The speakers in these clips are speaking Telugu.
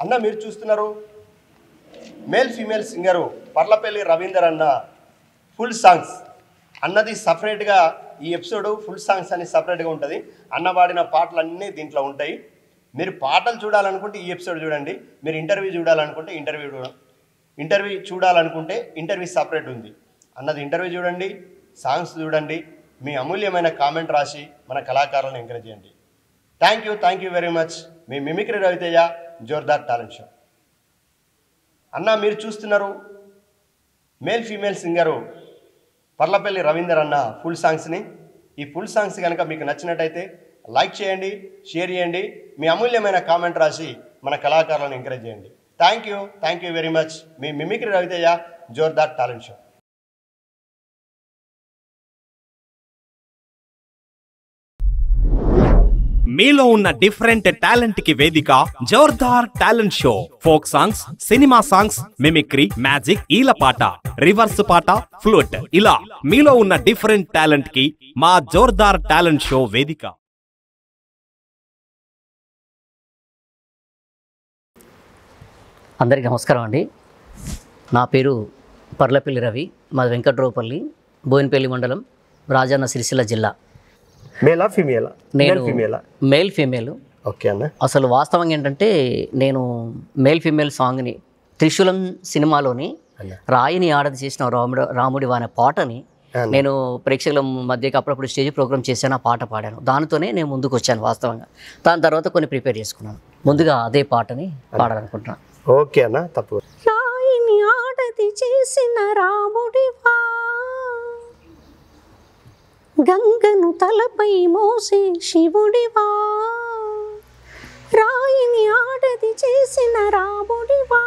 అన్న మీరు చూస్తున్నారు male female singer Parlapalli Ravinder అన్న ఫుల్ సాంగ్స్ అన్నది సపరేట్గా ఈ ఎపిసోడ్ ఫుల్ సాంగ్స్ అని సపరేట్గా ఉంటుంది. అన్న పాడిన పాటలన్నీ దీంట్లో ఉంటాయి. మీరు పాటలు చూడాలనుకుంటే ఈ ఎపిసోడ్ చూడండి, మీరు ఇంటర్వ్యూ చూడాలనుకుంటే ఇంటర్వ్యూ చూడాలనుకుంటే ఇంటర్వ్యూ సపరేట్ ఉంది. అన్నది ఇంటర్వ్యూ చూడండి, సాంగ్స్ చూడండి, మీ అమూల్యమైన కామెంట్ రాసి మన కళాకారులను ఎంకరేజ్ చేయండి. Thank you very much. మీ మిమిక్రీ రవితేజ జోర్దార్ టాలెంట్ షో. అన్న మీరు చూస్తున్నారు male female singer Parlapalli Ravinder అన్న ఫుల్ సాంగ్స్ని. ఈ ఫుల్ సాంగ్స్ కనుక మీకు నచ్చినట్టయితే లైక్ చేయండి, షేర్ చేయండి, మీ అమూల్యమైన కామెంట్ రాసి మన కళాకారులను ఎంకరేజ్ చేయండి. Thank you very much. మీ మిమిక్రీ రవితేజ జోర్దార్ టాలెంట్ షో. మీలో ఉన్న డిఫరెంట్ టాలెంట్ కి వేదిక జోర్దార్ talent show. Folk songs, cinema songs, mimicry, magic, ఈలపాట, రివర్స్ పాట, ఫ్లూట్, ఇలా మీలో ఉన్న డిఫరెంట్ టాలెంట్ కి మా జోర్దార్ టాలెంట్ షో వేదిక. అందరికీ నమస్కారం అండి. నా పేరు పర్లపల్లి రవి, మాది వెంకట్రావుపల్లి, బోయినపల్లి మండలం, రాజన్న సిరిసిల్ల జిల్లా. మేలా ఫీమేలా? నేను మేల్ ఫీమేల్. ఓకే అన్న. అసలు వాస్తవంగా ఏంటంటే నేను మేల్ ఫీమేల్ సాంగ్ని త్రిశూలం సినిమాలోని రాయిని ఆడది చేసిన రాముడి అనే పాటని నేను ప్రేక్షకుల మధ్యకి అప్పుడప్పుడు స్టేజ్ ప్రోగ్రామ్ చేశాను, ఆ పాట పాడాను. దానితోనే నేను ముందుకు వచ్చాను వాస్తవంగా. దాని తర్వాత కొన్ని ప్రిపేర్ చేసుకున్నాను. ముందుగా అదే పాటని పాడాలనుకుంటున్నాను. ఓకే అన్న, తప్పు. రాయిని ఆడది చేసిన రాముడివా, గంగను తలపై మోసే శివుడివా. రాయిని ఆడది చేసిన రాముడివా,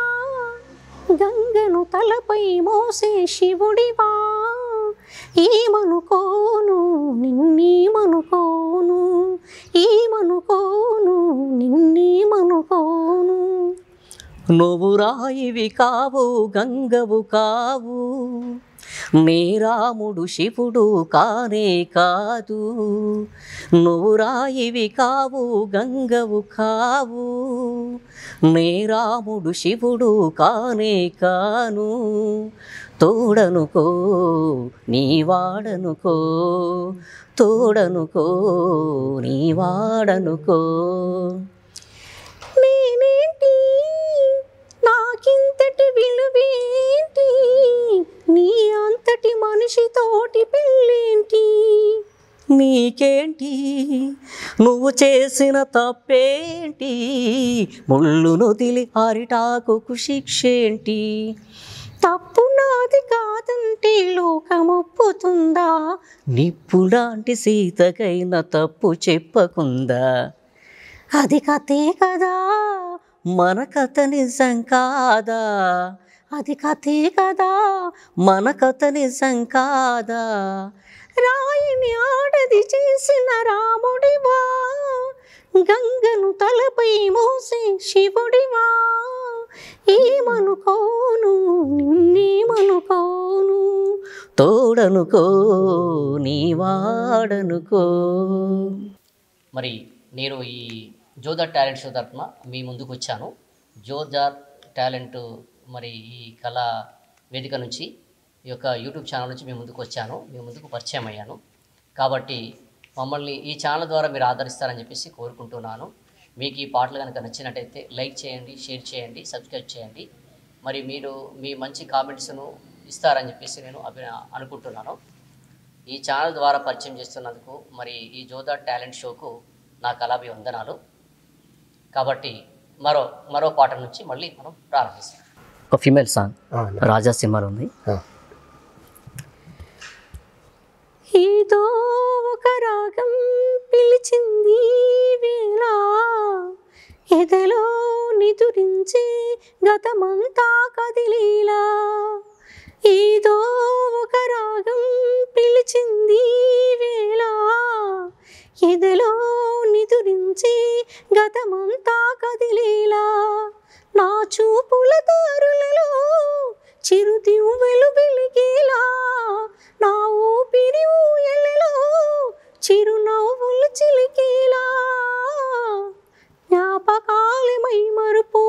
గంగను తలపై మోసే శివుడివా. ఏమనుకోను నిన్నేమనుకోను, ఏమనుకోను నిన్నేమనుకోను. నువ్వు రాయివి కావు, గంగవు కావు, నే రాముడు శివుడు కానే కాదు. నువ్వు రాయివి కావు, గంగవు కావు, నే రాముడు శివుడు కానే కాను. తోడనుకో నీ వాడనుకో, తోడనుకో నీ వాడనుకో. నేనేంటి నాకింతటి విలువేంటి, నీ అంతటి మనిషితోటి పెళ్ళేంటి. నీకేంటి నువ్వు చేసిన తప్పేంటి, ముళ్ళు నొదిలి అరిటాకుకు శిక్షేంటి. తప్పు నాది కాదంటే లోకమొప్పుతుందా, నిప్పులాంటి సీతకైన తప్పు చెప్పకుందా. అది కథే కదా, మన కథ నిజం కాదా, అది కథే కదా, మన కథ నిజం కాదా. రాయిని ఆడది చేసిన రాముడివా, గంగను తలపై మోసే శివుడివా. ఏమనుకోను నిన్నేమనుకోను, తోడనుకో నీ వాడనుకో. మరి నేను ఈ జోర్దార్ టాలెంట్ షో తరఫున మీ ముందుకు వచ్చాను. జోర్దార్ టాలెంట్ మరి ఈ కళా వేదిక నుంచి, ఈ యొక్క యూట్యూబ్ ఛానల్ నుంచి మీ ముందుకు వచ్చాను, మీ ముందుకు పరిచయం అయ్యాను. కాబట్టి మమ్మల్ని ఈ ఛానల్ ద్వారా మీరు ఆదరిస్తారని చెప్పేసి కోరుకుంటున్నాను. మీకు ఈ పాటలు కనుక నచ్చినట్టయితే లైక్ చేయండి, షేర్ చేయండి, సబ్స్క్రైబ్ చేయండి. మరి మీరు మీ మంచి కామెంట్స్ను ఇస్తారని చెప్పేసి నేను అనుకుంటున్నాను. ఈ ఛానల్ ద్వారా పరిచయం చేస్తున్నందుకు మరి ఈ జోర్దార్ టాలెంట్ షోకు నా కళాభివందనాలు. కాబట్టి మరో పాట నుంచి మళ్ళీ మనం ప్రారంభిస్తాం. ఒక ఫీమేల్ సాంగ్ రాజా సినిమాలో ఉంది. ఏదో ఒక రాగం పిలిచింది వేళ, ఎదలో నిదురించే గతమంతా కదిలీలా. ఏదో ఒక రాగం పిలిచింది వేళ, ఎదలో నిదురించే గతమంతా కదిలీలా. నా చూపుల దారులలో చిరుదివ్వెలు వెలిగేలా, నా ఊపిరి ఊయలలో చిరునవ్వులు చిలికేలా. జ్ఞాపకాలమై మరుపు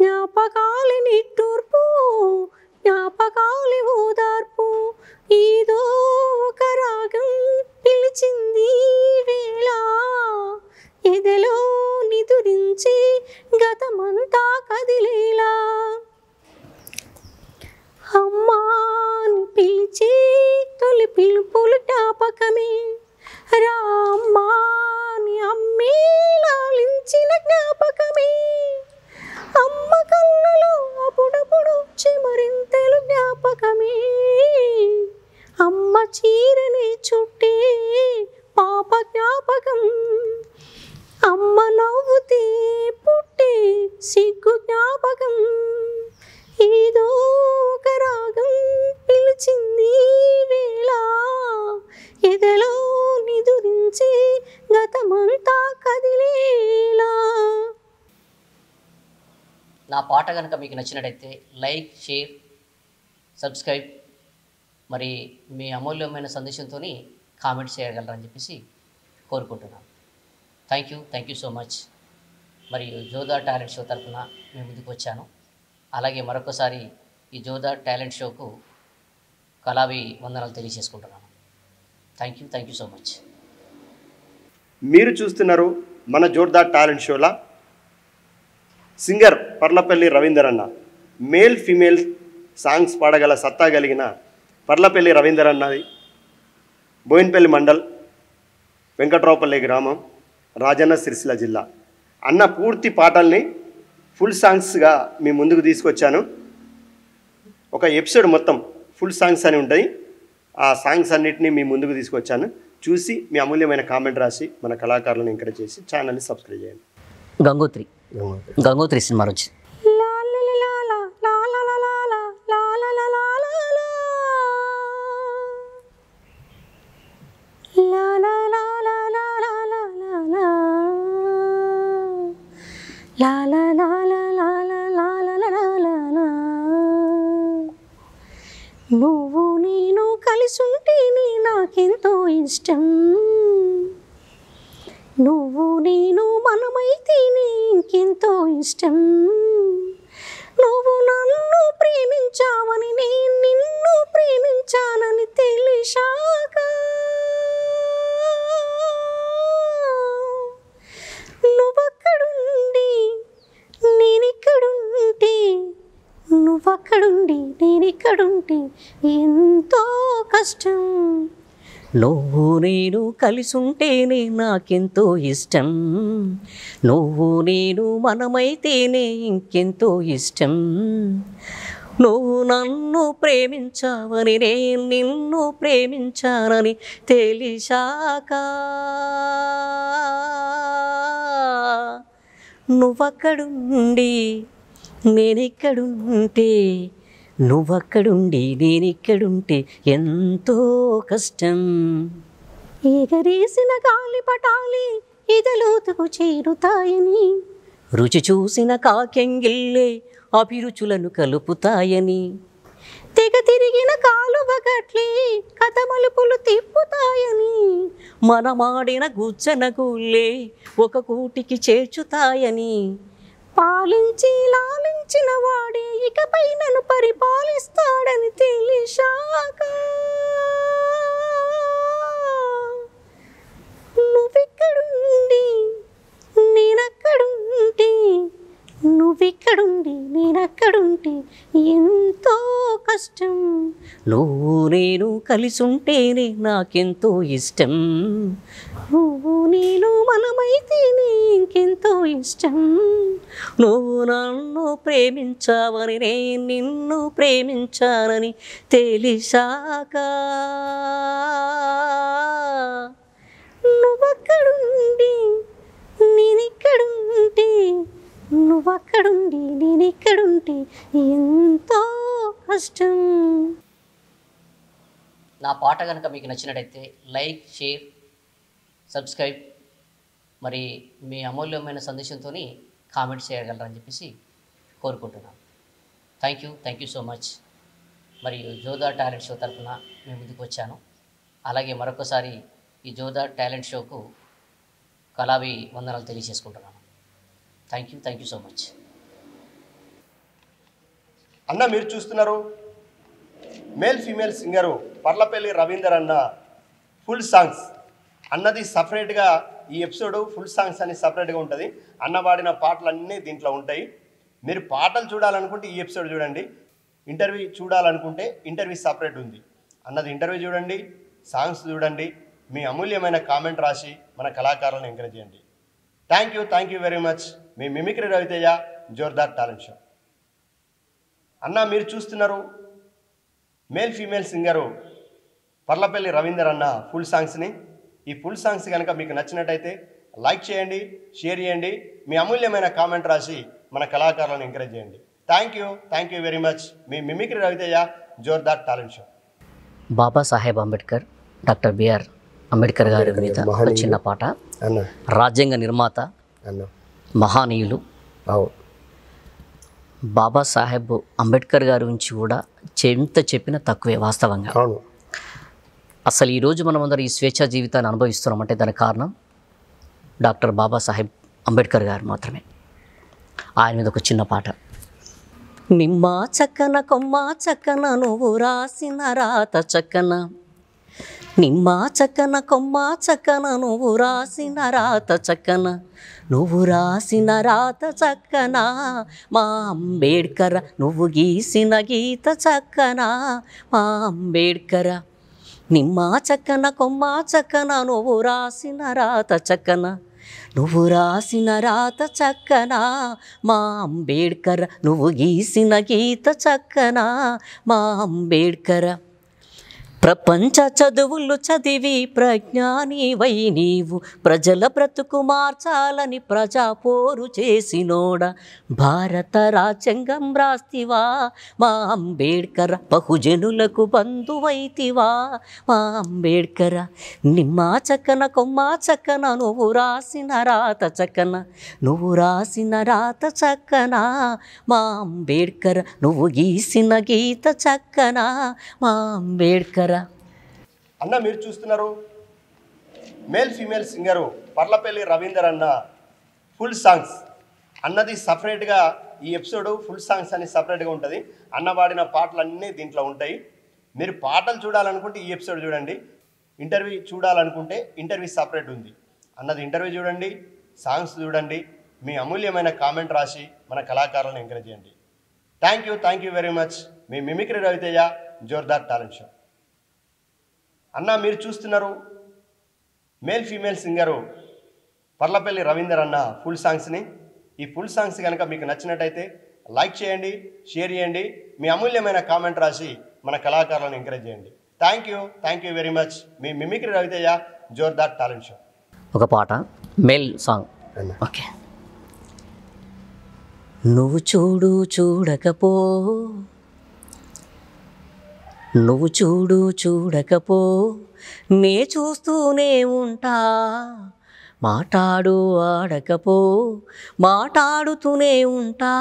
జ్ఞాపకాలి నిట్టూర్పు జ్ఞాపకాలి ఓదార్పు ఏదో ఒక రాగం పిలిచింది వేళ ఎదలో నిదురించి గతమంతా కదిలేలా అమ్మాని పిలిచి తొలి పిలుపులు జ్ఞాపకమే రామ్మాని అమ్మే లాలించిన జ్ఞాపకమే అమ్మ కళ్ళలో అప్పుడప్పుడు చిమరింతలు జ్ఞాపకమే అమ్మ చీరని చుట్టే పాప జ్ఞాపకం అమ్మ నవ్వుతే పుట్టే సిగ్గు జ్ఞాపకం ఏదో ఒక రాగం పిలిచింది వేళ ఎదలో నిదురించి గతమంతా కదిలేలా. నా పాట కనుక మీకు నచ్చినట్టయితే లైక్, షేర్, సబ్స్క్రైబ్, మరి మీ అమూల్యమైన సందేశంతో కామెంట్ చేయగలరని చెప్పేసి కోరుకుంటున్నాను. Thank you so much. మరియు జోదార్ టాలెంట్ షో తరఫున మేము ముందుకు వచ్చాను. అలాగే మరొకసారి ఈ జోదార్ టాలెంట్ షోకు కళావి వందనాలు తెలియజేసుకుంటున్నాను. Thank you so much. మీరు చూస్తున్నారు మన జోర్దార్ టాలెంట్ షోలా సింగర్ పర్లపల్లి రవీందర్ అన్న. మేల్ ఫీమేల్ సాంగ్స్ పాడగల సత్తా కలిగిన పర్లపల్లి రవీందర్ అన్నది బోయిన్పల్లి మండల్, వెంకట్రావుపల్లి గ్రామం, రాజన్న సిరిసిల్ల జిల్లా. అన్న పూర్తి పాటల్ని ఫుల్ సాంగ్స్గా మీ ముందుకు తీసుకొచ్చాను. ఒక ఎపిసోడ్ మొత్తం ఫుల్ సాంగ్స్ అని ఉంటాయి. ఆ సాంగ్స్ అన్నిటినీ మీ ముందుకు తీసుకొచ్చాను. చూసి మీ అమూల్యమైన కామెంట్ రాసి మన కళాకారులను ఎంకరేజ్ చేసి ఛానల్ని సబ్స్క్రైబ్ చేయండి. గంగోత్రి సినిమా నుంచి నువ్వు నేను కలిసుంటేనే నాకెంతో ఇష్టం, నువ్వు నేను మనమైతేనే ఇంకెంతో ఇష్టం, నువ్వు నన్ను ప్రేమించావని నేను నిన్ను ప్రేమించానని తెలిసాక నువ్వక్కడుండి నేనిక్కడుంటే నువ్వక్కడుండి నేనిక్కడుంటే ఎంతో కష్టం. నువ్వు నేను కలిసుంటేనే నాకెంతో ఇష్టం, నువ్వు నేను మనమైతేనే ఇంకెంతో ఇష్టం, నువ్వు నన్ను ప్రేమించావని నేను నిన్ను ప్రేమించానని తెలిసాక నువ్వక్కడుండి నేనిక్కడుంటే నువ్వక్కడుండి నేనిక్కడుంటే ఎంతో కష్టం. ఎగరేసిన గాలిపటాలి ఇదలోతుకు చేరుతాయని, రుచి చూసిన కాకెంగిల్లే అభిరుచులను కలుపుతాయని, తెగ తిరిగిన కాలువ గట్లే కథ మలుపులు తిప్పుతాయని, మనమాడిన గుజ్జన గుల్లే ఒక కూటికి చేర్చుతాయని, పాలించి లాలించిన వాడే ఇకపై నన్ను పరిపాలిస్తాడని తెలిసాక నువ్వెక్కడుండి నేనక్కడుంటే నువ్వెక్కడుండి నేనక్కడుంటే ఎంతో కష్టం. నువ్వు నేను కలిసుంటేనే నాకెంతో ఇష్టం, నువ్వు నేను మనమైతేనే ఇంకెంతో ఇష్టం, నువ్వు నన్ను ప్రేమించావని నేను నిన్ను ప్రేమించానని తెలిసాక నువ్వక్కడుండి నేనిక్కడుంటే నువ్వక్కడుండి నేనిక్కడుంటే ఎంతో కష్టం. నా పాట కనుక మీకు నచ్చినట్టయితే లైక్, షేర్, సబ్స్క్రైబ్, మరి మీ అమూల్యమైన సందేశంతో కామెంట్ చేయగలరని చెప్పేసి కోరుకుంటున్నాను. Thank you so much. మరియు జోదార్ టాలెంట్ షో తరఫున మేము ముందుకు వచ్చాను. అలాగే మరొకసారి ఈ జోదార్ టాలెంట్ షోకు కళావి వందనాలు తెలియజేసుకుంటున్నాను. Thank you so much. అన్న మీరు చూస్తున్నారు male female singer Parlapalli Ravinder అన్న ఫుల్ సాంగ్స్ అన్నది సపరేట్గా ఈ ఎపిసోడ్ ఫుల్ సాంగ్స్ అని సపరేట్గా ఉంటుంది. అన్న వాడిన పాటలన్నీ దీంట్లో ఉంటాయి. మీరు పాటలు చూడాలనుకుంటే ఈ ఎపిసోడ్ చూడండి, ఇంటర్వ్యూ చూడాలనుకుంటే ఇంటర్వ్యూ సపరేట్ ఉంది. అన్నది ఇంటర్వ్యూ చూడండి, సాంగ్స్ చూడండి, మీ అమూల్యమైన కామెంట్ రాసి మన కళాకారులను ఎంకరేజ్ చేయండి. Thank you very much. మీ మిమిక్రీ రవితేజ, జోర్దార్ టాలెంట్ షో. అన్న మీరు చూస్తున్నారు male female singer Parlapalli Ravinder అన్న ఫుల్ సాంగ్స్ని. ఈ ఫుల్ సాంగ్స్ కనుక మీకు నచ్చినట్టయితే లైక్ చేయండి, షేర్ చేయండి, మీ అమూల్యమైన కామెంట్ రాసి మన కళాకారులను ఎంకరేజ్ చేయండి. Thank you very much. మీ మిమిక్రీ రవితేజ, జోర్దార్ talent show. Babasaheb Ambedkar, doctor BR Ambedkar గారి మీద ఒక చిన్న పాట. అన్న రాజ్యాంగ నిర్మాత, అన్న మహానీయులు బాబాసాహెబ్ అంబేద్కర్ గారి గురించి కూడా ఎంత చెప్పినా తక్కువే వాస్తవంగా. అసలు ఈరోజు మనమందరం ఈ స్వేచ్ఛా జీవితాన్ని అనుభవిస్తున్నామంటే దానికి కారణం డాక్టర్ బాబాసాహెబ్ అంబేద్కర్ గారు మాత్రమే. ఆయన మీద ఒక చిన్న పాట. నిమ్మ చక్కన కొమ్మ చక్కన నువ్వు రాసిన రాత చక్కన, నిమ్మ చక్కన కొమ్మ చక్కన నువ్వు రాసిన రాత చక్కన, నువ్వు రాసిన రాత చక్కన మా అంబేడ్కర, నువ్వు గీసిన గీత చక్కన మా అంబేడ్కర. నిమ్మ చక్కన కొమ్మ చక్కన నువ్వు రాసిన రాత చక్కన, నువ్వు రాసిన రాత చక్కన మా అంబేడ్కర, నువ్వు గీసిన గీత చక్కన మా అంబేడ్కర. ప్రపంచ చదువులు చదివి ప్రజ్ఞానివై నీవు ప్రజల బ్రతుకు మార్చాలని ప్రజా పోరు చేసినోడ, భారత రాజ్యాంగం రాస్తివా మా అంబేడ్కర, బహుజనులకు బంధువైతివా మా అంబేడ్కర. నిమ్మ చక్కన కొమ్మ చక్కన నువ్వు రాసిన రాత చక్కన, నువ్వు రాసిన రాత చక్కన మా అంబేడ్కర, నువ్వు గీసిన గీత చక్కన మా అంబేడ్కర. అన్న మీరు చూస్తున్నారు male female singer Parlapalli Ravinder అన్న ఫుల్ సాంగ్స్ అన్నది సపరేట్గా ఈ ఎపిసోడ్ ఫుల్ సాంగ్స్ అని సపరేట్గా ఉంటుంది. అన్న వాడిన పాటలన్నీ దీంట్లో ఉంటాయి. మీరు పాటలు చూడాలనుకుంటే ఈ ఎపిసోడ్ చూడండి, ఇంటర్వ్యూ చూడాలనుకుంటే ఇంటర్వ్యూ సపరేట్ ఉంది. అన్నది ఇంటర్వ్యూ చూడండి, సాంగ్స్ చూడండి, మీ అమూల్యమైన కామెంట్ రాసి మన కళాకారులను ఎంకరేజ్ చేయండి. Thank you very much. మీ మిమిక్రీ రవితేజ, జోర్దార్ టాలెంట్ షో. అన్న మీరు చూస్తున్నారు male female singer Parlapalli Ravinder అన్న ఫుల్ సాంగ్స్ని. ఈ ఫుల్ సాంగ్స్ కనుక మీకు నచ్చినట్టయితే లైక్ చేయండి, షేర్ చేయండి, మీ అమూల్యమైన కామెంట్ రాసి మన కళాకారులను ఎంకరేజ్ చేయండి. Thank you very much. మీ మిమిక్రీ రవితేజ, జోర్దార్ టాలెంట్ షో. ఒక పాట మేల్ సాంగ్. ఓకే. నువ్వు చూడు చూడకపో, నువ్వు చూడు చూడకపో నే చూస్తూనే ఉంటా, మాటాడు ఆడకపో మాటాడుతూనే ఉంటా,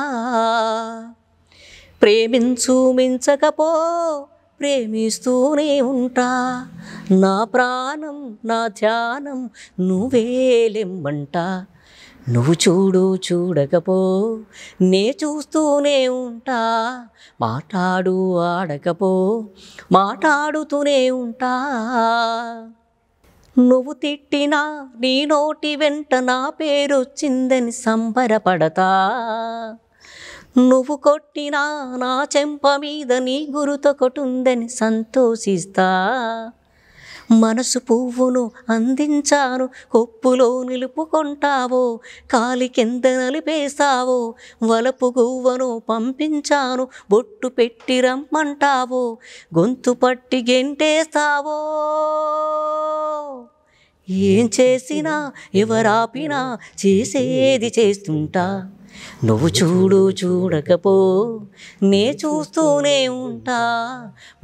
ప్రేమించు మించకపో ప్రేమిస్తూనే ఉంటా, నా ప్రాణం నా ధ్యానం నువ్వేలెమ్మంట. నువ్వు చూడు చూడకపో నే చూస్తూనే ఉంటా, మాటాడు ఆడకపో మాటాడుతూనే ఉంటా, నువ్వు తిట్టినా నీ నోటి వెంట నా పేరొచ్చిందని సంబరపడతా, నువ్వు కొట్టినా నా చెంప మీద నీ గురుతొకటుందని సంతోషిస్తా, మనసు పువ్వును అందించాను కొప్పులో నిలుపుకుంటావో, కాలి కింద నలిపేస్తావో, వలపు గువ్వను పంపించాను బొట్టు పెట్టి రమ్మంటావో, గొంతు పట్టి గెంటేస్తావో, ఏం చేసినా ఎవరాపినా చేసేది చేస్తుంటా, నువ్వు చూడు చూడకపో నే చూస్తూనే ఉంటా,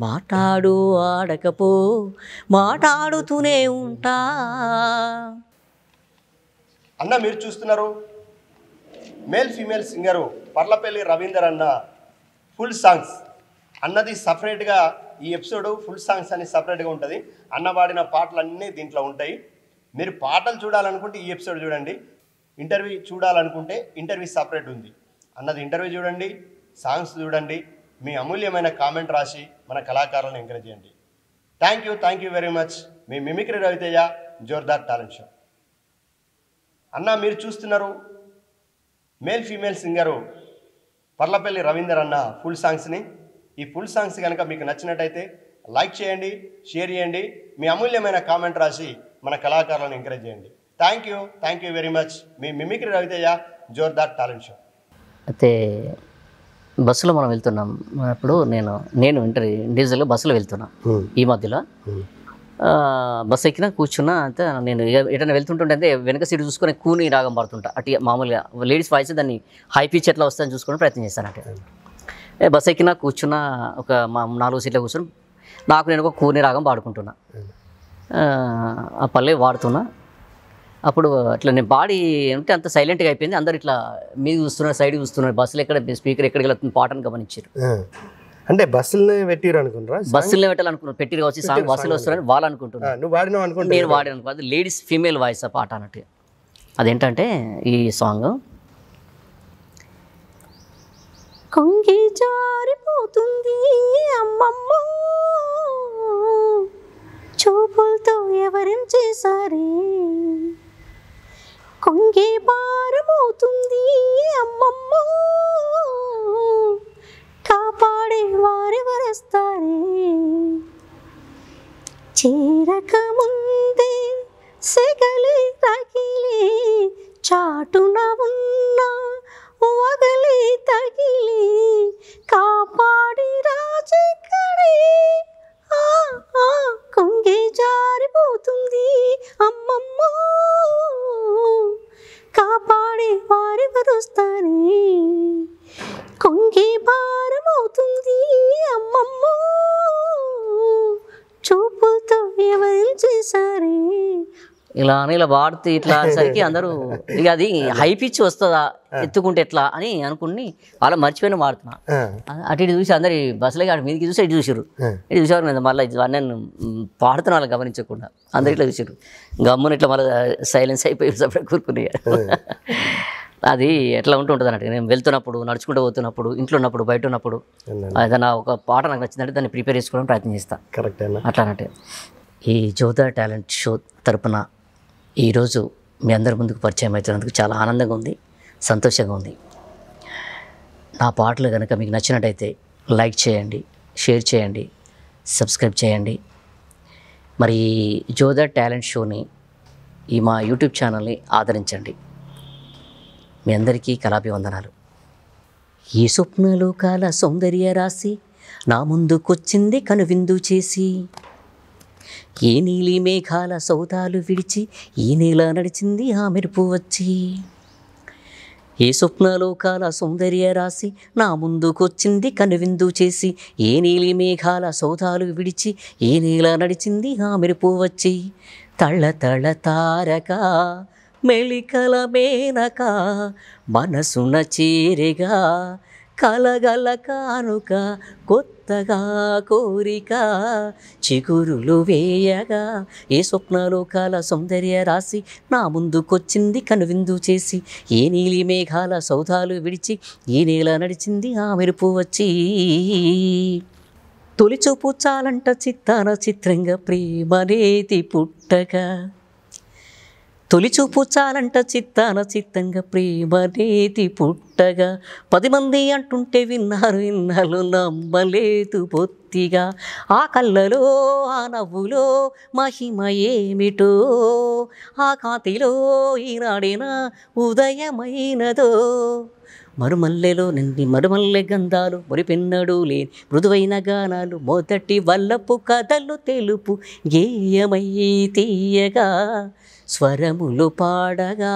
మాటాడు ఆడకపో మాటాడుతూనే ఉంటా. అన్న మీరు చూస్తున్నారు male female singer Parlapalli Ravinder అన్న ఫుల్ సాంగ్స్ అన్నది సపరేట్గా ఈ ఎపిసోడ్ ఫుల్ సాంగ్స్ అని సపరేట్గా ఉంటుంది. అన్న వాడిన పాటలన్నీ దీంట్లో ఉంటాయి. మీరు పాటలు చూడాలనుకుంటే ఈ ఎపిసోడ్ చూడండి, ఇంటర్వ్యూ చూడాలనుకుంటే ఇంటర్వ్యూ సపరేట్ ఉంది. అన్నది ఇంటర్వ్యూ చూడండి, సాంగ్స్ చూడండి, మీ అమూల్యమైన కామెంట్ రాసి మన కళాకారులను ఎంకరేజ్ చేయండి. Thank you very much. మీ మిమిక్రీ రవితేజ, జోర్దార్ టాలెంట్ షో. అన్న మీరు చూస్తున్నారు male female singer Parlapalli Ravinder అన్న ఫుల్ సాంగ్స్ని. ఈ ఫుల్ సాంగ్స్ కనుక మీకు నచ్చినట్టయితే లైక్ చేయండి, షేర్ చేయండి, మీ అమూల్యమైన కామెంట్ రాసి మన కళాకారులను ఎంకరేజ్ చేయండి. Thank you very much. మీ మిమిక్రీ రవితేజ, జోర్దార్ టాలెంట్ షో. అయితే బస్సులో మనం వెళ్తున్నాం అప్పుడు నేను ఇండివిజువల్గా బస్సులో వెళ్తున్నా. ఈ మధ్యలో బస్సు ఎక్కినా కూర్చున్నా అంతే. నేను ఎటైనా వెళ్తుంటుంటే అంటే వెనక సీటు చూసుకొని కూని రాగం పడుతుంటా. అటు మామూలుగా లేడీస్ వాయిస్ దాన్ని హై పిచ్ ఎట్లా వస్తుందని చూసుకొని ప్రయత్నం చేస్తానంటే బస్సు ఎక్కినా కూర్చున్నా ఒక 4 సీట్లో కూర్చొని నాకు నేను ఒక కూని రాగం పాడుకుంటున్నా. ఆ పల్లె వాడుతున్నా. అప్పుడు అట్లా నేను బాడీ అంటే అంత సైలెంట్గా అయిపోయింది. అందరు ఇట్లా మీద చూస్తున్నారు, సైడ్ చూస్తున్నారు. బస్సులు ఎక్కడ స్పీకర్ ఎక్కడికి వెళ్తుంది పాటను గమనించారు. అంటే బస్సులనే పెట్టిరు అనుకుంటారా? బస్సులనే పెట్టాలనుకున్నారు. పెట్టిరు వచ్చి సాంగ్ బస్సులు వస్తున్నారని వాళ్ళు అనుకుంటున్నారు. నువ్వు వాడినావు అనుకుంటా. నేను వాడాను అనుకో. అది లేడీస్ ఫీమేల్ వాయిస్ ఆ పాట అన్నట్టు. అదేంటంటే ఈ సాంగ్ కొంగి జారిపోతుంది అమ్మమ్మ, చూపులతో ఎవరేం చేశారే, కొంగి భారమవుతుంది అమ్మమ్మ, కాపాడే వారెవరేస్తారే, చేరక ముందే సెగలి రగిలి చాటున ఉన్న వగలి తగిలి కాపాడి రాజెక్కడే, కొంగి జారిపోతుంది అమ్మమ్మ, కాపాడే వారెవరొస్తారే, కొంగి భారమవుతుంది అమ్మమ్మ, చూపులతో ఎవరేం చేశారే. ఇలా అని ఇలా వాడుతూ ఇట్లా సరికి అందరూ ఇక అది హై పిచ్ వస్తుందా ఎత్తుకుంటే ఎట్లా అని అనుకుని వాళ్ళ మర్చిపోయిన వాడుతున్నా. అటు ఇటు చూసి అందరి బస్సులకి అటు మీదకి చూసి ఇటు చూసారు. ఇటు చూసేవారు నేను మళ్ళీ నేను పాడుతున్న వాళ్ళు గమనించకుండా అందరు ఇట్లా చూసారు. గమ్మున ఇట్లా మళ్ళీ సైలెన్స్ అయిపోయి సపరేట్ కూరుకుని. అది ఎట్లా ఉంటుంటుంది అన్నట్టు. నేను వెళ్తున్నప్పుడు, నడుచుకుంటూ పోతున్నప్పుడు, ఇంట్లో ఉన్నప్పుడు, బయట ఉన్నప్పుడు ఏదైనా ఒక పాట నాకు నచ్చిందంటే దాన్ని ప్రిపేర్ చేసుకోవడం ప్రయత్నం చేస్తాను. కరెక్ట్. అట్లా అన్నట్టు ఈ జోర్దార్ టాలెంట్ షో తరపున ఈరోజు మీ అందరి ముందుకు పరిచయం అవుతున్నందుకు చాలా ఆనందంగా ఉంది, సంతోషంగా ఉంది. నా పాటలు కనుక మీకు నచ్చినట్టయితే లైక్ చేయండి, షేర్ చేయండి, సబ్స్క్రైబ్ చేయండి. మరి జోర్దార్ టాలెంట్ షోని ఈ మా యూట్యూబ్ ఛానల్ని ఆదరించండి. మీ అందరికీ కళాభివందనాలు. ఈ స్వప్నలోకాల సౌందర్య రాశి నా ముందుకొచ్చింది కనువిందు చేసి, ఏ నీలి మేఘాల సౌదాలు విడిచి ఈ నేల నడిచింది ఆ మెరుపు వచ్చి. ఏ స్వప్నలోకాల సౌందర్య రాశి నా ముందుకొచ్చింది కనువిందు చేసి, ఏ నీలి మేఘాల సౌదాలు విడిచి ఏ నేల నడిచింది ఆ మెరుపు వచ్చి. తళ తళ తారక మెళికల మేనక మనసున చేరేగా కలగల కానుక కొత్తగా కోరిక చిగురులు వేయగా, ఏ స్వప్నలోకాల సౌందర్య రాశి నా ముందుకొచ్చింది కనువిందు చేసి, ఏ నీలి మేఘాల సౌధాలు విడిచి ఈ నేల నడిచింది ఆ మెరుపు వచ్చి. తొలిచూపు చాలంట చిత్తాన చిత్రంగా ప్రేమనేది పుట్టగా, తొలిచూపు చాలంట చిత్తాన చిత్తంగా ప్రేమనేది పుట్టగా, 10 మంది అంటుంటే విన్నారు నమ్మలేదు బొత్తిగా. ఆ కళ్ళలో ఆ నవ్వులో మహిమ ఏమిటో, ఆ కాంతిలో ఈనాడేనా ఉదయమైనదో. మరుమల్లెలో నిండి మరుమల్లె గంధాలు మురిపెన్నడు లేని మృదువైన గానాలు, మొదటి వల్లపు కథలు తెలుపు గేయమై తీయగా స్వరములు పాడగా,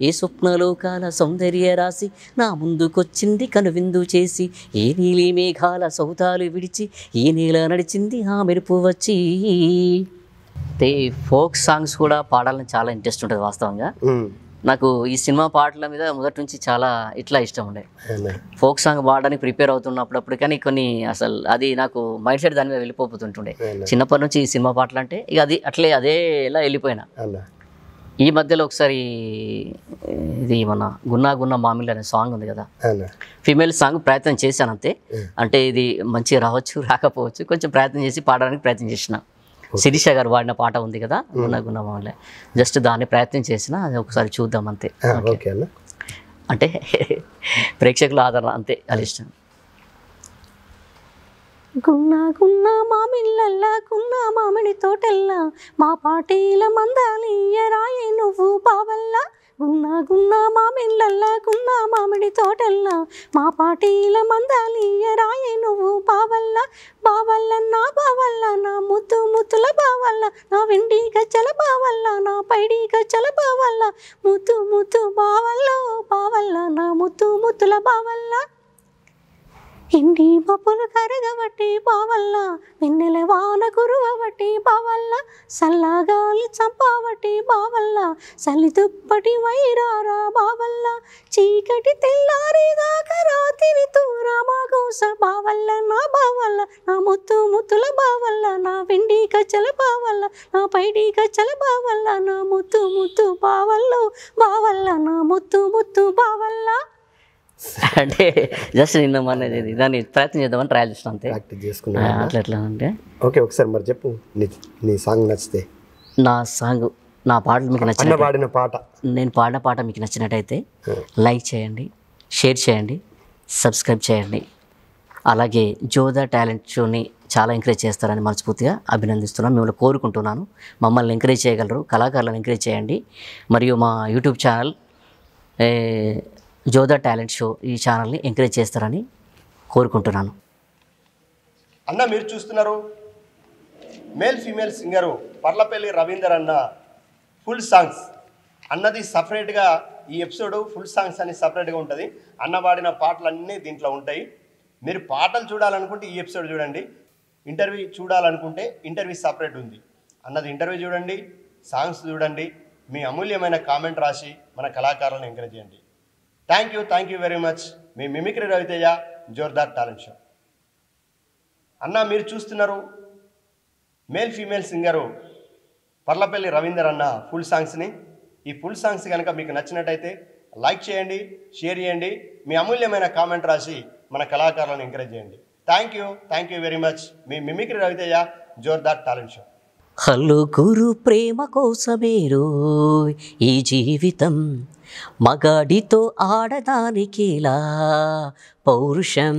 ఏ స్వప్నలోకాల సౌందర్య రాశి నా ముందుకొచ్చింది కనువిందు చేసి, ఏ నీలి మేఘాల సౌదాలు విడిచి ఈ నేల నడిచింది ఆ మెరుపు వచ్చి. అయితే ఫోక్ సాంగ్స్ కూడా పాడాలని చాలా ఇంట్రెస్ట్ ఉంటుంది వాస్తవంగా. నాకు ఈ సినిమా పాటల మీద మొదటి నుంచి చాలా ఇట్లా ఇష్టం ఉండే. ఫోక్ సాంగ్ పాడడానికి ప్రిపేర్ అవుతున్నప్పుడు కానీ కొన్ని అసలు అది నాకు మైండ్ సెట్ దాని మీద వెళ్ళిపోతుంటుండే. చిన్నప్పటి నుంచి ఈ సినిమా పాటలు అంటే ఇక అది అట్లే అదే ఎలా వెళ్ళిపోయినా. ఈ మధ్యలో ఒకసారి ఇది మన గున్నా గున్నా మామిళ్ళు అనే సాంగ్ ఉంది కదా, అవునా? ఫీమేల్ సాంగ్ ప్రయత్నం చేశాను అంతే. అంటే ఇది మంచిగా రావచ్చు రాకపోవచ్చు, కొంచెం ప్రయత్నం చేసి పాడడానికి ప్రయత్నం చేసిన. శిరీష గారు వాడిన పాట ఉంది కదా గున్నా గున్నా మామిళ్ళ, జస్ట్ దాన్ని ప్రయత్నం చేసిన, అది ఒకసారి చూద్దాం అంతే. ఓకే అన్న. అంటే ప్రేక్షకుల ఆదరణ అంతే, అది ఇష్టం. గున్నా గున్నా మామిళ్ళల్లా గున్నా మామిడి తోటల్లా మా పాటీల మందాలియ రాయి నువ్వు బావల్లా. గున్నా గున్నా మామిళ్ళల్లా గున్నా మామిడి తోటల్లా మా పాటీల మందాలియ రాయి నువ్వు బావల్లా. బావల్లన్నా బావల్ల నా ముద్దు ముద్దుల బావల్ల, నా వెండి గజ్జల బావల్ల, నా పైడి గజ్జల బావల్ల, ముద్దు ముద్దు బావల్ల బావల్ల, నా ముద్దు ముద్దుల బావల్ల. ఎండి మబ్బులు కరగబట్టి బావల్ల, వెన్నెల వాన కురువబట్టి బావల్ల, సల్లగాలి చంపావట్టి బావల్ల, చలి దుప్పటి వైరారా బావల్ల, చీకటి తెల్లారేదాకా రాత్రి తూరామాగోస బావల్ల, నా బావల్ల, నా ముత్తు ముత్తుల బావల్ల, నా వెండి గజ్జల బావల్ల, నా పైడి గజ్జల బావల్ల, నా ముత్తు ముత్తు బావల్లో బావల్ల, నా ముత్తు ముత్తు బావల్ల. అంటే జస్ట్ నిన్న మన దాన్ని ప్రయత్నం చేద్దామని ట్రయల్ చేసిన అంతే. ప్రాక్టీస్ చేసుకున్నా. అట్లా ఎట్లా అంటే ఓకే, ఒకసారి మరి చెప్పు నీ సాంగ్ నచ్చితే. నా సాంగ్, నా పాటలు మీకు నచ్చిన, పాడిన పాట, నేను పాడిన పాట మీకు నచ్చినట్టయితే లైక్ చేయండి, షేర్ చేయండి, సబ్స్క్రైబ్ చేయండి. అలాగే జోదా టాలెంట్ షోని చాలా ఎంకరేజ్ చేస్తారని మనస్ఫూర్తిగా అభినందిస్తున్నాను, మిమ్మల్ని కోరుకుంటున్నాను. మమ్మల్ని ఎంకరేజ్ చేయగలరు, కళాకారులను ఎంకరేజ్ చేయండి. మరియు మా YouTube channel Jodha talent show, ఈ ఛానల్ని ఎంకరేజ్ చేస్తారని కోరుకుంటున్నాను. అన్న మీరు చూస్తున్నారు male female singer Parlapalli Ravinder అన్న ఫుల్ సాంగ్స్ అన్నది సపరేట్గా. ఈ ఎపిసోడ్ ఫుల్ సాంగ్స్ అని సపరేట్గా ఉంటుంది. అన్న పాడిన పాటలన్నీ దీంట్లో ఉంటాయి. మీరు పాటలు చూడాలనుకుంటే ఈ ఎపిసోడ్ చూడండి, ఇంటర్వ్యూ చూడాలనుకుంటే ఇంటర్వ్యూ సపరేట్ ఉంది. అన్నది ఇంటర్వ్యూ చూడండి, సాంగ్స్ చూడండి, మీ అమూల్యమైన కామెంట్ రాసి మన కళాకారులను ఎంకరేజ్ చేయండి. Thank you very much. మీ మిమిక్రీ రవితేజ, జోర్దార్ టాలెంట్ షో. అన్న మీరు చూస్తున్నారు male female singer Parlapalli Ravinder అన్న ఫుల్ సాంగ్స్ని. ఈ ఫుల్ సాంగ్స్ కనుక మీకు నచ్చినట్టయితే లైక్ చేయండి, షేర్ చేయండి, మీ అమూల్యమైన కామెంట్ రాసి మన కళాకారులను ఎంకరేజ్ చేయండి. Thank you very much. మీ మిమిక్రీ రవితేజ, జోర్దార్ టాలెంట్ షో. హలో గురు ప్రేమ కోసమేరో ఈ జీవితం, మగాడితో ఆడదానికిలా పౌరుషం.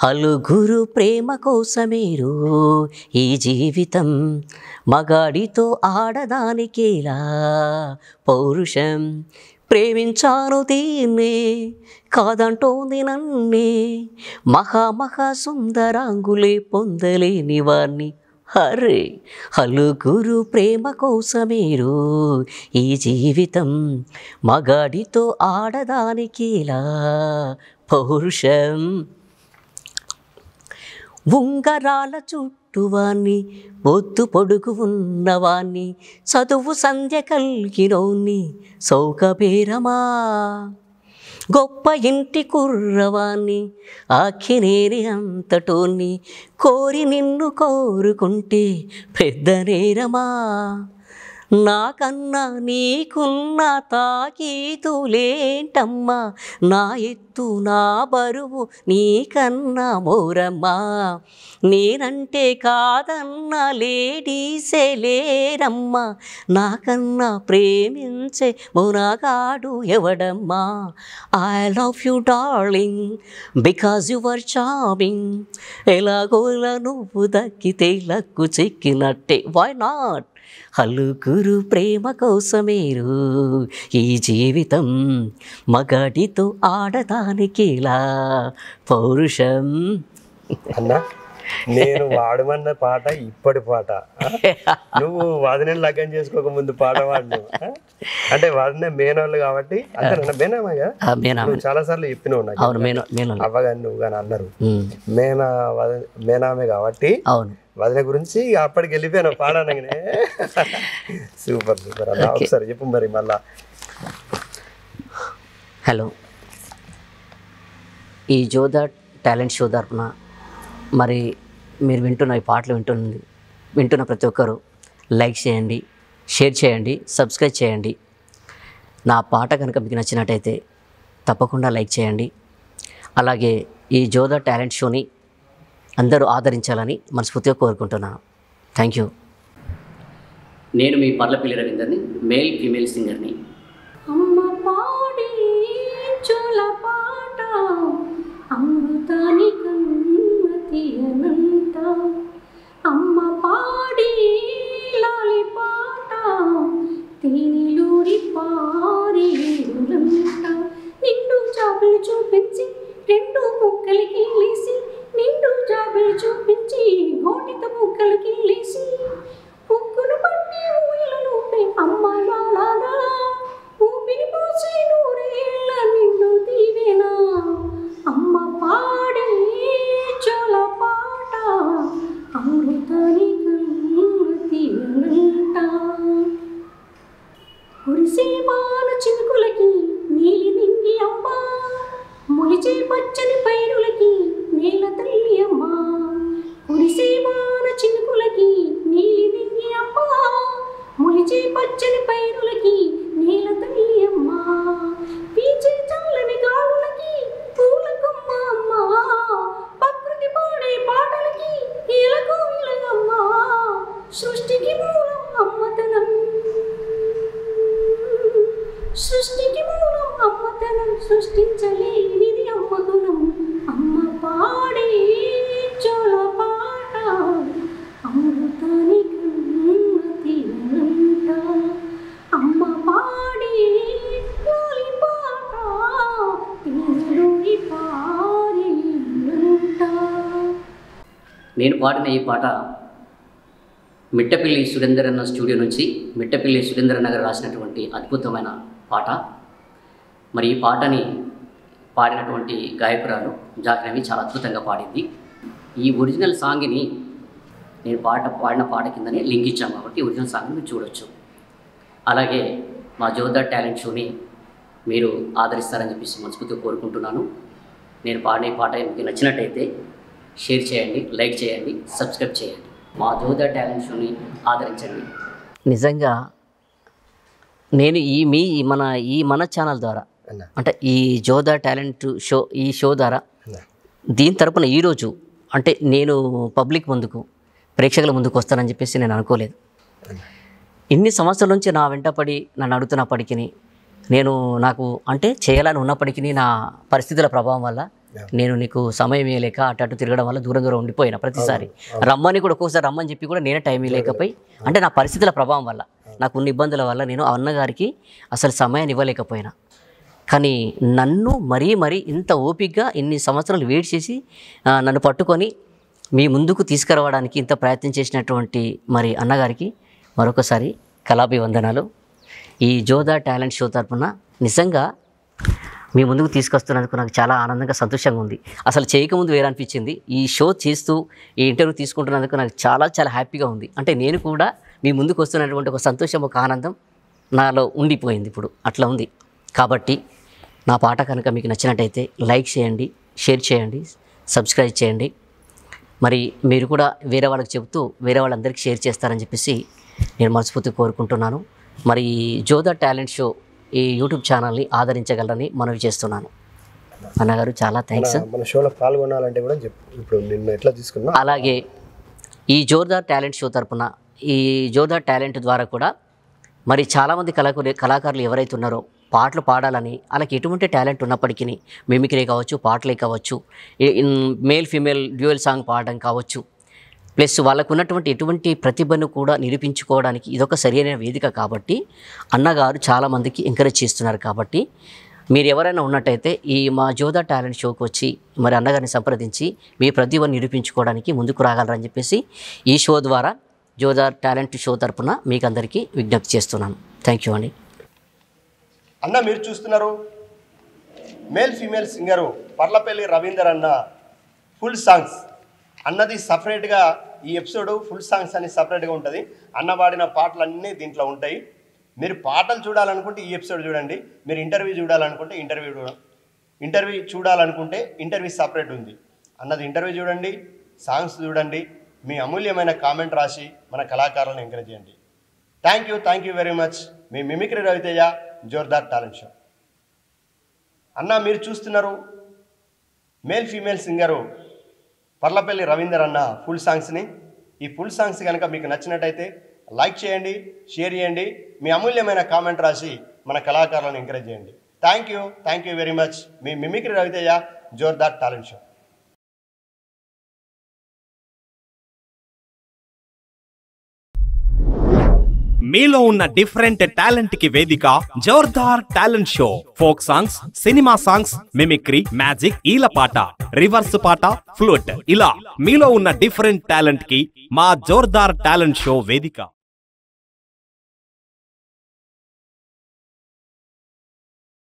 హలో గురు ప్రేమ కోసమేరో ఈ జీవితం, మగాడితో ఆడదానికిలా పౌరుషం. ప్రేమించాను దీన్నే కాదంటోంది నన్నే, మహా సుందరాంగులే పొందలేని వాణ్ణి. హరే హలో గురు ప్రేమ కోసమేరో ఈ జీవితం, మగాడితో ఆడదానికిలా పౌరుషం. ఉంగరాల చుట్టువాణ్ణి, బొద్దు పొడుగు ఉన్నవాణ్ణి, చదువు సంధ్య కలిగినోన్ని సౌకబేరమా. గొప్ప ఇంటి కుర్రవాణ్ణి, ఆఖినేని అంతటోన్ని, కోరి నిన్ను కోరుకుంటే పెద్ద నేరమా. నాకన్నా నీకున్న తాకీతులేంటమ్మా, నా ఎత్తు నా బరువు నీకన్నా మోరమ్మా. నేనంటే కాదన్న లేడీసే లేరమ్మా, నాకన్నా ప్రేమించే మునగాడు ఎవడమ్మా. I love you darling because you are charming, ఎలాగోలా నువ్వు దక్కితే లక్కు చిక్కినట్టే, వై నాట్. హలో గురు ప్రేమ కోసమేరు ఈ జీవితం, మగాడితో ఆడదానికిలా పౌరుషం. అన్న నేను వాడమన్న పాట ఇప్పటి పాట, నువ్వు వాదిని లగ్గం చేసుకోక ముందు పాట వాడినావు. అంటే వాడిన మేనోళ్ళు కాబట్టి అంతే, మేనామగా నువ్వు చాలా సార్లు చెప్పినావు నాకు. అవ్వగాని నువ్వు కానీ అన్నారు మేనామే కాబట్టి వదిన గురించి అప్పటికి వెళ్ళిపోయాను పాడనగానే. సూపర్ అన్న. ఒకసారి చెప్పు మరి మళ్ళా. హలో, ఈ జోదా టాలెంట్ షో తరపున మరి మీరు వింటున్న ఈ పాటలు వింటున్న ప్రతి ఒక్కరు లైక్ చేయండి, షేర్ చేయండి, సబ్స్క్రైబ్ చేయండి. నా పాట కనుక మీకు నచ్చినట్టయితే తప్పకుండా లైక్ చేయండి. అలాగే ఈ జోదా టాలెంట్ షోని అందరూ ఆదరించాలని మనస్ఫూర్తిగా కోరుకుంటున్నాను. Thank you. నేను మీ పర్లపల్లి రవీందర్ని, మేల్ ఫీమేల్ సింగర్ని. అమ్మ పాడి చోల పాట అమృతాని కమ్మతి అనంత, అమ్మ పాడి లాలి పాట తేనెలూరి పారేలంట, నిండు జాబులు చూపించి రెండు ముక్కలకి లేసి, నిండు జాబులు చూపించి గోటిత ముక్కలకి లేసి, ఉక్కును పట్టి ఊయలను అమ్మ లాలా ఊపిరి పోసి నూరేళ్ళ నిన్ను దీవెనా, అమ్మ పాడే చోల పాట అమృతాని కమ్మతి అనంట. కురిసే వాన చినుకులకి నీలి నింగి అమ్మ, మొలిచే పచ్చని పైరులకి నేల తల్లి అమ్మ. కురిసే వాన చినుకులకి నీలి నింగి అమ్మ, మొలిచే పచ్చని పైరులకి నేల తల్లి అమ్మ. పీచే చల్లని గాలులకి పూలకమ్మ అమ్మ, ప్రకృతి పాడే పాటలకి ఏలకు ఇలగమ్మ. సృష్టికి మూలం అమ్మతనం, సృష్టికి మూలం అమ్మతనం, సృష్టించలేనిది అమ్మ గుణం. అమ్మ పాడే చోల పాట అమృతాని కమ్మతి అనంట, అమ్మ పాడే లాలి పాట తేనెలూరి పారేలంట. నేను పాడిన ఈ పాట మిట్టపల్లి సురేందర్ అన్న స్టూడియో నుంచి మిట్టపల్లి సురేంద్రన్న గారు రాసినటువంటి అద్భుతమైన పాట. మరి ఈ పాటని పాడినటువంటి గాయకురాలు జాహ్నవి చాలా అద్భుతంగా పాడింది. ఈ ఒరిజినల్ సాంగ్ని నేను పాడిన పాట కిందనే లింక్ ఇచ్చాను కాబట్టి ఒరిజినల్ సాంగ్ని మీరు చూడొచ్చు. అలాగే మా జోదా టాలెంట్ షోని మీరు ఆదరిస్తారని చెప్పేసి మనస్ఫూర్తిగా కోరుకుంటున్నాను. నేను పాడిన ఈ పాట మీకు నచ్చినట్టయితే షేర్ చేయండి, లైక్ చేయండి, సబ్స్క్రైబ్ చేయండి. మా జోదా టాలెంట్ షోని ఆదరించండి. నిజంగా నేను మన ఛానల్ ద్వారా అంటే ఈ జోదా టాలెంట్ షో ఈ షో ద్వారా దీని తరపున ఈరోజు అంటే నేను పబ్లిక్ ముందుకు ప్రేక్షకుల ముందుకు వస్తానని చెప్పేసి నేను అనుకోలేదు. ఇన్ని సంవత్సరాల నుంచి నా వెంటపడి నన్ను అడుగుతున్నప్పటికీ నాకు అంటే చేయాలని ఉన్నప్పటికీ నా పరిస్థితుల ప్రభావం వల్ల నేను నీకు సమయం ఇవ్వలేక అటు తిరగడం వల్ల దూరం ఉండిపోయినా. ప్రతిసారి రమ్మని కూడా ఒక్కొక్కసారి రమ్మని చెప్పి కూడా నేనే టైం ఇవ్వలేకపోయి అంటే నా పరిస్థితుల ప్రభావం వల్ల నాకు ఉన్న ఇబ్బందుల వల్ల నేను అన్నగారికి అసలు సమయాన్ని ఇవ్వలేకపోయినా. కానీ నన్ను మరీ ఇంత ఓపికగా ఇన్ని సంవత్సరాలు వెయిట్ చేసి నన్ను పట్టుకొని మీ ముందుకు తీసుకురావడానికి ఇంత ప్రయత్నం చేసినటువంటి మరి అన్నగారికి మరొకసారి కళాభివందనాలు. ఈ జోదా టాలెంట్ షో తరఫున నిజంగా మీ ముందుకు తీసుకొస్తున్నందుకు నాకు చాలా ఆనందంగా సంతోషంగా ఉంది. అసలు చేయకముందు వేరే అనిపించింది. ఈ షో చేస్తూ ఈ ఇంటర్వ్యూ తీసుకుంటున్నందుకు నాకు చాలా హ్యాపీగా ఉంది. అంటే నేను కూడా మీ ముందుకు వస్తున్నటువంటి ఒక సంతోషం, ఒక ఆనందం నాలో ఉండిపోయింది. ఇప్పుడు అట్లా ఉంది. కాబట్టి నా పాట కనుక మీకు నచ్చినట్టయితే లైక్ చేయండి, షేర్ చేయండి, సబ్స్క్రైబ్ చేయండి. మరి మీరు కూడా వేరే వాళ్ళకి చెబుతూ వేరే వాళ్ళందరికీ షేర్ చేస్తారని చెప్పేసి నేను మనస్ఫూర్తిగా కోరుకుంటున్నాను. మరి జోదా టాలెంట్ షో ఈ యూట్యూబ్ ఛానల్ని ఆదరించగలరని మనవి చేస్తున్నాను. అన్నగారు చాలా థ్యాంక్స్. మన షోలో పాల్గొనాలంటే కూడా ఇప్పుడు నిన్ను ఎట్లా తీసుకున్నా. అలాగే ఈ జోదా టాలెంట్ షో తరపున ఈ జోదా టాలెంట్ ద్వారా కూడా మరి చాలామంది కళాకారులు ఎవరైతే ఉన్నారో పాటలు పాడాలని వాళ్ళకి ఎటువంటి టాలెంట్ ఉన్నప్పటికీ మిమిక్రీ కావచ్చు, పాటలే కావచ్చు, మేల్ ఫీమేల్ డ్యూయల్ సాంగ్ పాడడం కావచ్చు, ప్లస్ వాళ్ళకు ఉన్నటువంటి ఎటువంటి ప్రతిభను కూడా నిరూపించుకోవడానికి ఇదొక సరైన వేదిక. కాబట్టి అన్నగారు చాలామందికి ఎంకరేజ్ చేస్తున్నారు. కాబట్టి మీరు ఎవరైనా ఉన్నట్టయితే ఈ మా జోదా టాలెంట్ షోకి వచ్చి మరి అన్నగారిని సంప్రదించి మీ ప్రతిభను నిరూపించుకోవడానికి ముందుకు రాగలరని చెప్పేసి ఈ షో ద్వారా జోదా టాలెంట్ షో తరపున మీకు అందరికీ విజ్ఞప్తి చేస్తున్నాను. థ్యాంక్ యూ అండి. అన్న మీరు చూస్తున్నారు male female singer Parlapalli Ravinder అన్న ఫుల్ సాంగ్స్ అన్నది సపరేట్గా ఈ ఎపిసోడ్ ఫుల్ సాంగ్స్ అని సపరేట్గా ఉంటుంది. అన్న పాడిన పాటలన్నీ దీంట్లో ఉంటాయి. మీరు పాటలు చూడాలనుకుంటే ఈ ఎపిసోడ్ చూడండి. మీరు ఇంటర్వ్యూ చూడాలనుకుంటే ఇంటర్వ్యూ చూడాలనుకుంటే ఇంటర్వ్యూ సపరేట్ ఉంది. అన్నది ఇంటర్వ్యూ చూడండి, సాంగ్స్ చూడండి. మీ అమూల్యమైన కామెంట్ రాసి మన కళాకారులను ఎంకరేజ్ చేయండి. Thank you very much. మీ మిమిక్రీ రవితేజ జోర్దార్ టాలెంట్ షో. అన్న మీరు చూస్తున్నారు male female singer Parlapalli Ravinder అన్న ఫుల్ సాంగ్స్ని. ఈ ఫుల్ సాంగ్స్ కనుక మీకు నచ్చినట్టయితే లైక్ చేయండి, షేర్ చేయండి, మీ అమూల్యమైన కామెంట్ రాసి మన కళాకారులను ఎంకరేజ్ చేయండి. Thank you very much. మీ మిమిక్రీ రవితేజ జోర్దార్ టాలెంట్ షో. మీలో ఉన్న డిఫరెంట్ టాలెంట్ కి వేదిక జోర్దార్ talent show. Folk songs, cinema songs, mimicry, magic, ఈలపాట, రివర్స్ పాట, ఫ్లూట్ ఇలా మీలో ఉన్న డిఫరెంట్ టాలెంట్ కి మా జోర్దార్ టాలెంట్ షో వేదిక.